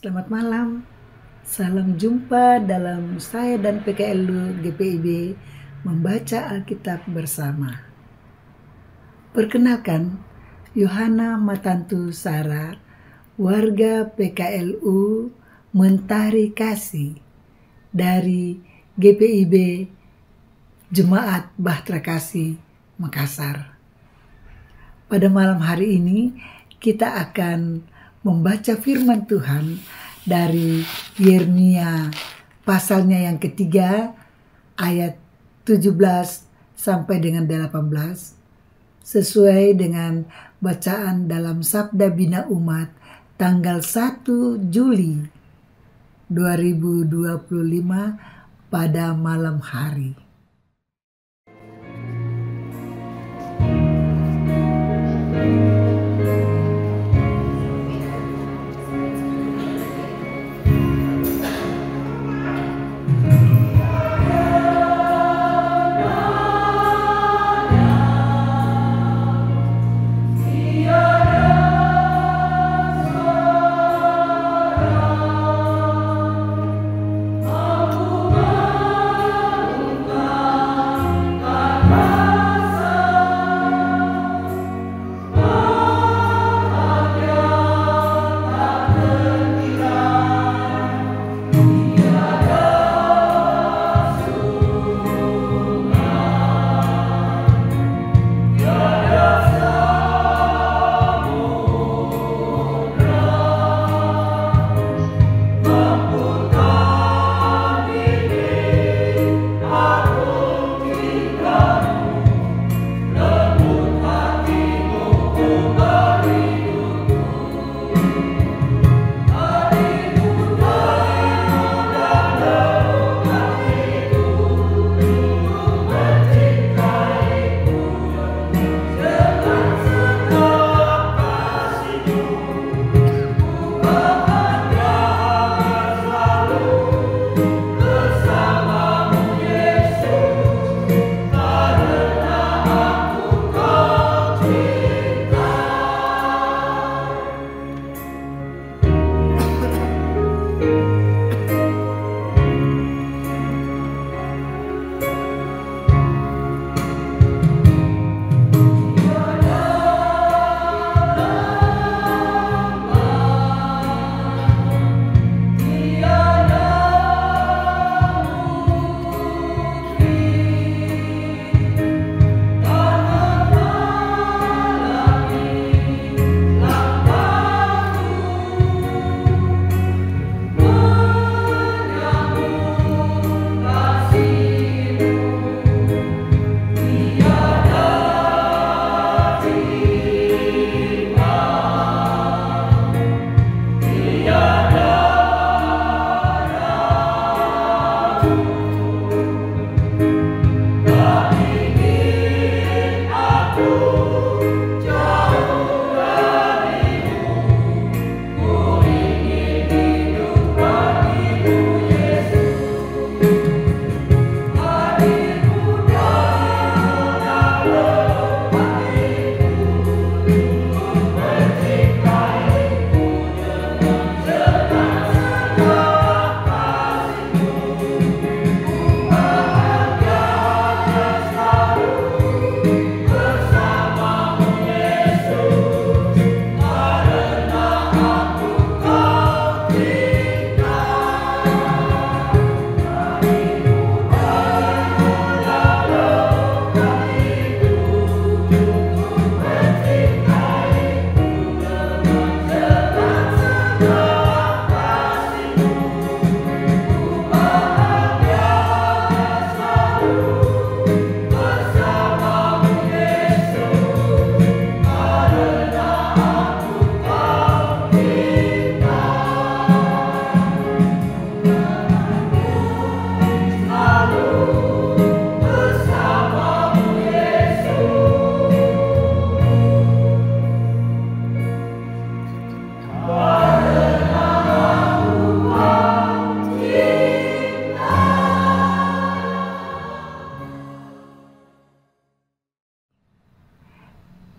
Selamat malam, salam jumpa dalam saya dan PKLU GPIB membaca Alkitab bersama. Perkenalkan, Yohana Matantu Sara, warga PKLU Mentari Kasih dari GPIB Jemaat Bahtera Kasih Makassar. Pada malam hari ini kita akan membaca firman Tuhan dari Yeremia pasalnya yang ketiga ayat 17 sampai dengan 18 sesuai dengan bacaan dalam Sabda Bina Umat tanggal 1 Juli 2025 pada malam hari.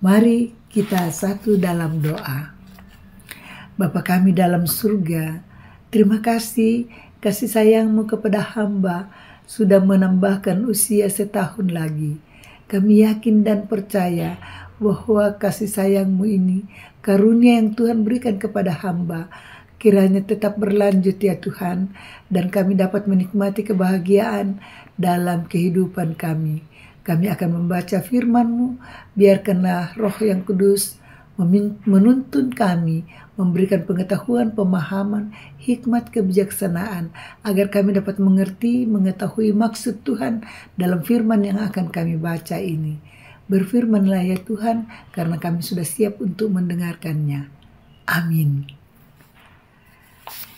Mari kita satu dalam doa. Bapa kami dalam surga, Terima kasih sayang-Mu kepada hamba sudah menambahkan usia setahun lagi. Kami yakin dan percaya bahwa kasih sayang-Mu ini, karunia yang Tuhan berikan kepada hamba, kiranya tetap berlanjut ya Tuhan, dan kami dapat menikmati kebahagiaan dalam kehidupan kami. Kami akan membaca firman-Mu, biarkanlah Roh yang Kudus menuntun kami, memberikan pengetahuan, pemahaman, hikmat, kebijaksanaan, agar kami dapat mengerti, mengetahui maksud Tuhan dalam firman yang akan kami baca ini. Berfirmanlah ya Tuhan, karena kami sudah siap untuk mendengarkannya. Amin.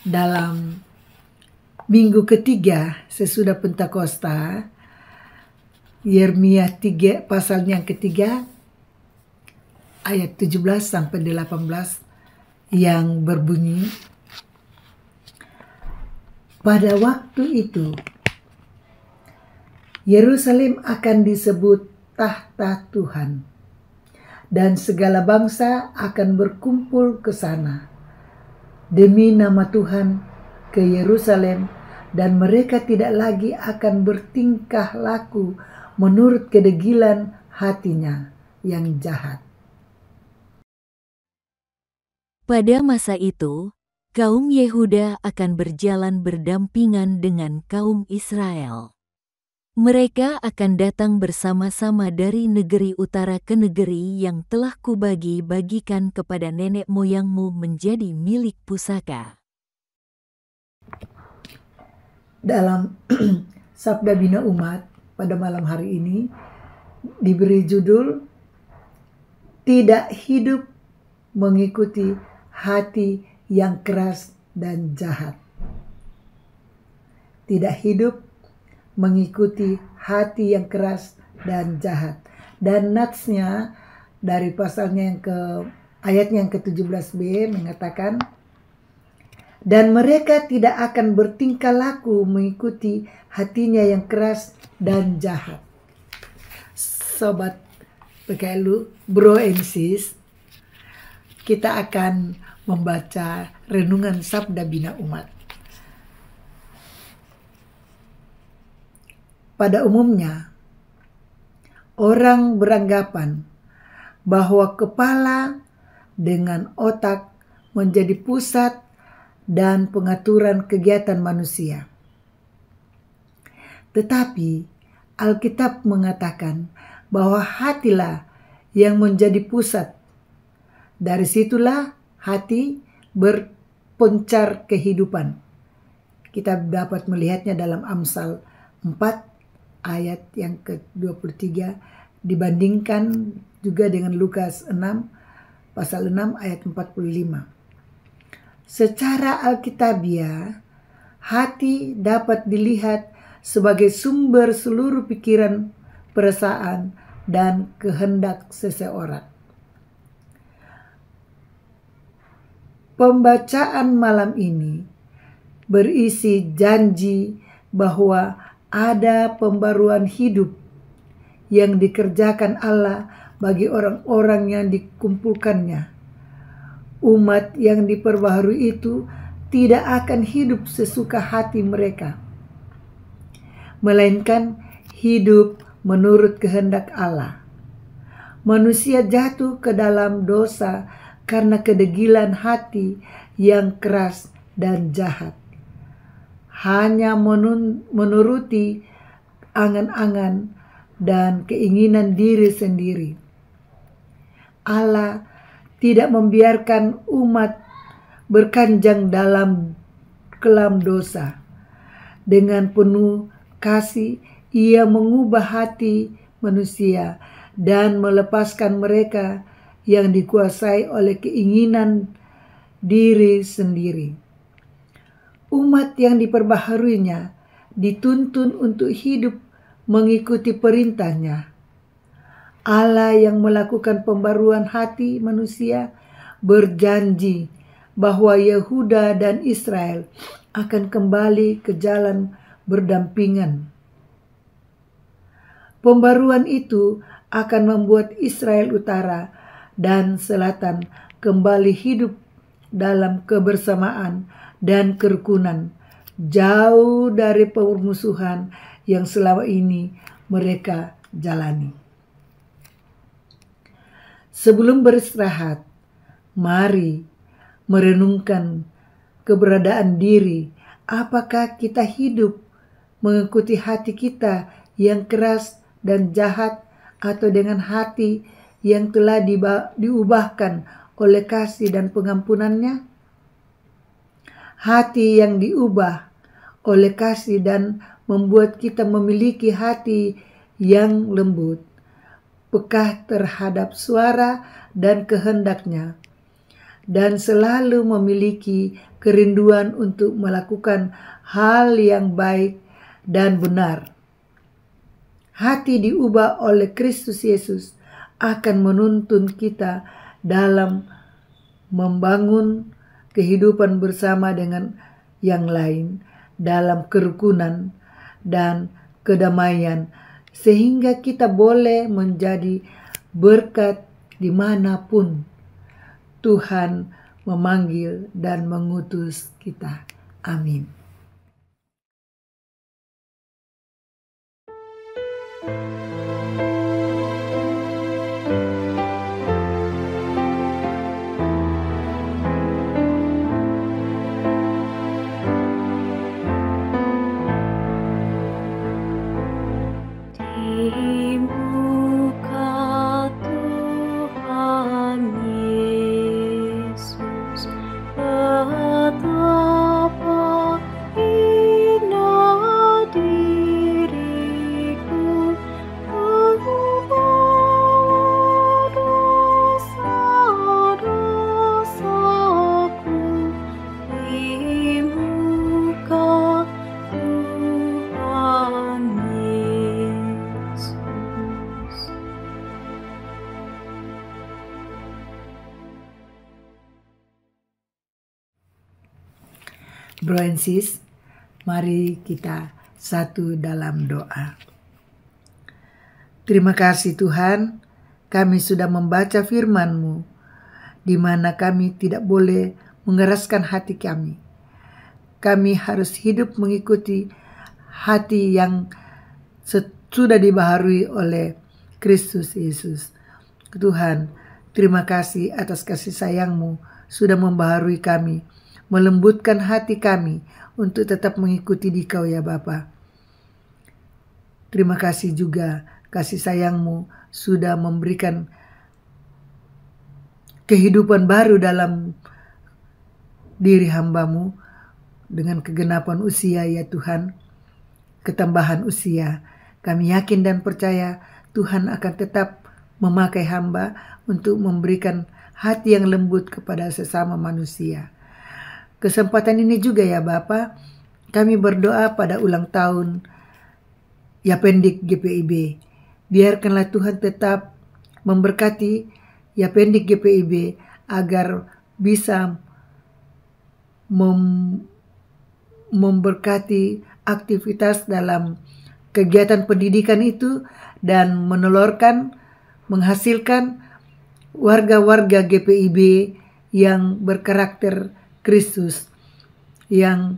Dalam minggu ketiga sesudah Pentakosta, Yeremia 3 pasalnya yang ketiga, ayat 17 sampai 18 yang berbunyi, pada waktu itu Yerusalem akan disebut tahta Tuhan, dan segala bangsa akan berkumpul ke sana demi nama Tuhan ke Yerusalem, dan mereka tidak lagi akan bertingkah laku menurut kedegilan hatinya yang jahat. Pada masa itu, kaum Yehuda akan berjalan berdampingan dengan kaum Israel. Mereka akan datang bersama-sama dari negeri utara ke negeri yang telah kubagi-bagikan kepada nenek moyangmu menjadi milik pusaka. Dalam Sabda Bina Umat pada malam hari ini diberi judul Tidak Hidup Mengikuti Hati yang Keras dan Jahat. Tidak hidup mengikuti hati yang keras dan jahat. Dan natsnya dari pasalnya ayatnya yang ke-17b mengatakan, dan mereka tidak akan bertingkah laku mengikuti hatinya yang keras dan jahat. Sobat PKLU, bro and sis, kita akan membaca renungan Sabda Bina Umat. Pada umumnya, orang beranggapan bahwa kepala dengan otak menjadi pusat dan pengaturan kegiatan manusia. Tetapi Alkitab mengatakan bahwa hatilah yang menjadi pusat. Dari situlah hati berpencar kehidupan. Kita dapat melihatnya dalam Amsal 4 ayat yang ke-23 dibandingkan juga dengan Lukas 6 pasal 6 ayat 45. Secara alkitabiah, hati dapat dilihat sebagai sumber seluruh pikiran, perasaan, dan kehendak seseorang. Pembacaan malam ini berisi janji bahwa ada pembaruan hidup yang dikerjakan Allah bagi orang-orang yang dikumpulkannya. Umat yang diperbaharui itu tidak akan hidup sesuka hati mereka, melainkan hidup menurut kehendak Allah. Manusia jatuh ke dalam dosa karena kedegilan hati yang keras dan jahat. Hanya menuruti angan-angan dan keinginan diri sendiri. Allah tidak membiarkan umat berkanjang dalam kelam dosa. Dengan penuh kasih, Ia mengubah hati manusia dan melepaskan mereka yang dikuasai oleh keinginan diri sendiri. Umat yang diperbaharuinya dituntun untuk hidup mengikuti perintahnya. Allah yang melakukan pembaruan hati manusia berjanji bahwa Yehuda dan Israel akan kembali ke jalan berdampingan. Pembaruan itu akan membuat Israel Utara dan Selatan kembali hidup dalam kebersamaan dan kerukunan, jauh dari permusuhan yang selama ini mereka jalani. Sebelum beristirahat, mari merenungkan keberadaan diri. Apakah kita hidup mengikuti hati kita yang keras dan jahat, atau dengan hati yang telah diubahkan oleh kasih dan pengampunannya? Hati yang diubah oleh kasih dan membuat kita memiliki hati yang lembut, peka terhadap suara dan kehendaknya, dan selalu memiliki kerinduan untuk melakukan hal yang baik dan benar. Hati diubah oleh Kristus Yesus akan menuntun kita dalam membangun kehidupan bersama dengan yang lain dalam kerukunan dan kedamaian, sehingga kita boleh menjadi berkat dimanapun Tuhan memanggil dan mengutus kita. Amin. Bro and sis, mari kita satu dalam doa. Terima kasih Tuhan, kami sudah membaca firman-Mu, di mana kami tidak boleh mengeraskan hati kami. Kami harus hidup mengikuti hati yang sudah dibaharui oleh Kristus Yesus. Tuhan, terima kasih atas kasih sayang-Mu sudah membaharui kami, melembutkan hati kami untuk tetap mengikuti Dikau ya Bapa. Terima kasih juga kasih sayang-Mu sudah memberikan kehidupan baru dalam diri hamba-Mu dengan kegenapan usia ya Tuhan, ketambahan usia. Kami yakin dan percaya Tuhan akan tetap memakai hamba untuk memberikan hati yang lembut kepada sesama manusia. Kesempatan ini juga ya Bapa, kami berdoa pada ulang tahun Yapendik GPIB. Biarkanlah Tuhan tetap memberkati Yapendik GPIB agar bisa memberkati aktivitas dalam kegiatan pendidikan itu dan menghasilkan warga-warga GPIB yang berkarakter Kristus, yang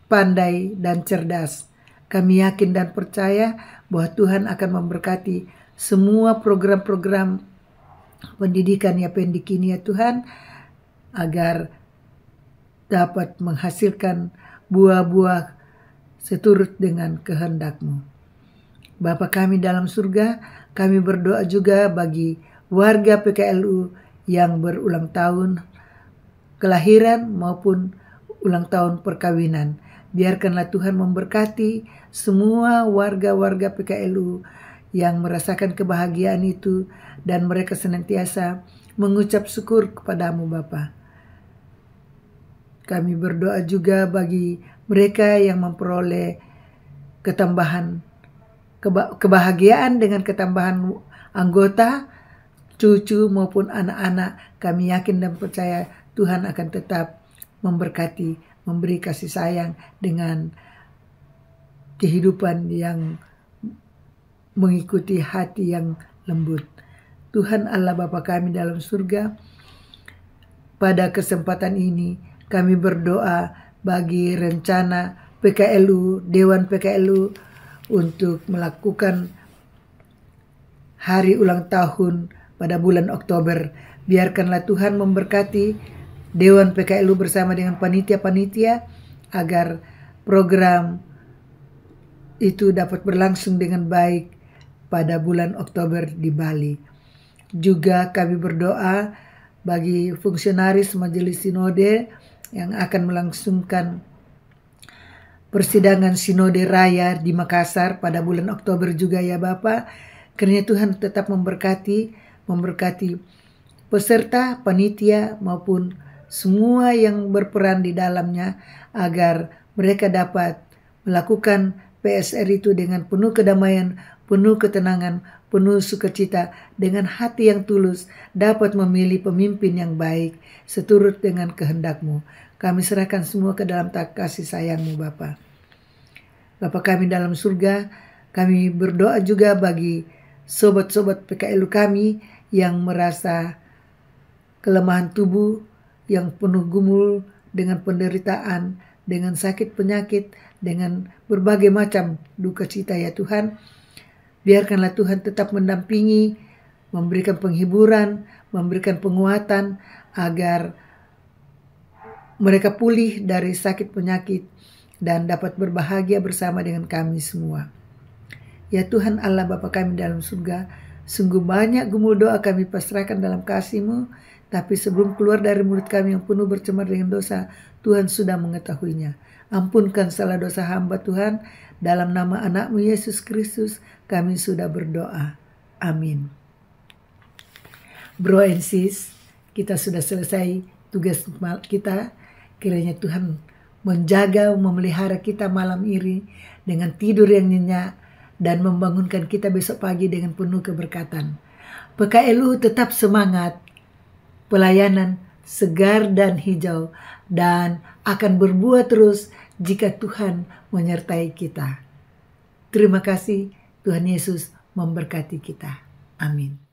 pandai dan cerdas. Kami yakin dan percaya bahwa Tuhan akan memberkati semua program-program pendidikan Yapendik ini ya Tuhan, agar dapat menghasilkan buah-buah seturut dengan kehendak-Mu. Bapa kami dalam surga, kami berdoa juga bagi warga PKLU yang berulang tahun kelahiran maupun ulang tahun perkawinan. Biarkanlah Tuhan memberkati semua warga-warga PKLU yang merasakan kebahagiaan itu dan mereka senantiasa mengucap syukur kepadamu Bapa. Kami berdoa juga bagi mereka yang memperoleh kebahagiaan dengan ketambahan anggota, cucu maupun anak-anak. Kami yakin dan percaya Tuhan akan tetap memberkati, memberi kasih sayang dengan kehidupan yang mengikuti hati yang lembut. Tuhan Allah Bapa kami dalam surga, pada kesempatan ini kami berdoa bagi rencana PKLU, Dewan PKLU untuk melakukan hari ulang tahun pada bulan Oktober. Biarkanlah Tuhan memberkati Dewan PKLU bersama dengan panitia-panitia agar program itu dapat berlangsung dengan baik pada bulan Oktober di Bali. Juga kami berdoa bagi fungsionaris Majelis Sinode yang akan melangsungkan persidangan Sinode Raya di Makassar pada bulan Oktober juga ya Bapak. Kiranya Tuhan tetap memberkati peserta, panitia maupun semua yang berperan di dalamnya agar mereka dapat melakukan PSR itu dengan penuh kedamaian, penuh ketenangan, penuh sukacita, dengan hati yang tulus, dapat memilih pemimpin yang baik seturut dengan kehendak-Mu. Kami serahkan semua ke dalam kasih sayang-Mu Bapa. Bapa kami dalam surga, kami berdoa juga bagi sobat-sobat PKLU kami yang merasa kelemahan tubuh, yang penuh gumul dengan penderitaan, dengan sakit penyakit, dengan berbagai macam duka cita ya Tuhan. Biarkanlah Tuhan tetap mendampingi, memberikan penghiburan, memberikan penguatan agar mereka pulih dari sakit penyakit dan dapat berbahagia bersama dengan kami semua. Ya Tuhan Allah Bapa kami dalam surga, sungguh banyak gumul doa kami pasrahkan dalam kasih-Mu, tapi sebelum keluar dari mulut kami yang penuh bercemar dengan dosa, Tuhan sudah mengetahuinya. Ampunkan salah dosa hamba Tuhan, dalam nama anak-Mu Yesus Kristus kami sudah berdoa. Amin. Bro and sis, kita sudah selesai tugas kita. Kiranya Tuhan menjaga, memelihara kita malam ini dengan tidur yang nyenyak dan membangunkan kita besok pagi dengan penuh keberkatan. PKLU tetap semangat, pelayanan segar dan hijau, dan akan berbuah terus jika Tuhan menyertai kita. Terima kasih, Tuhan Yesus memberkati kita. Amin.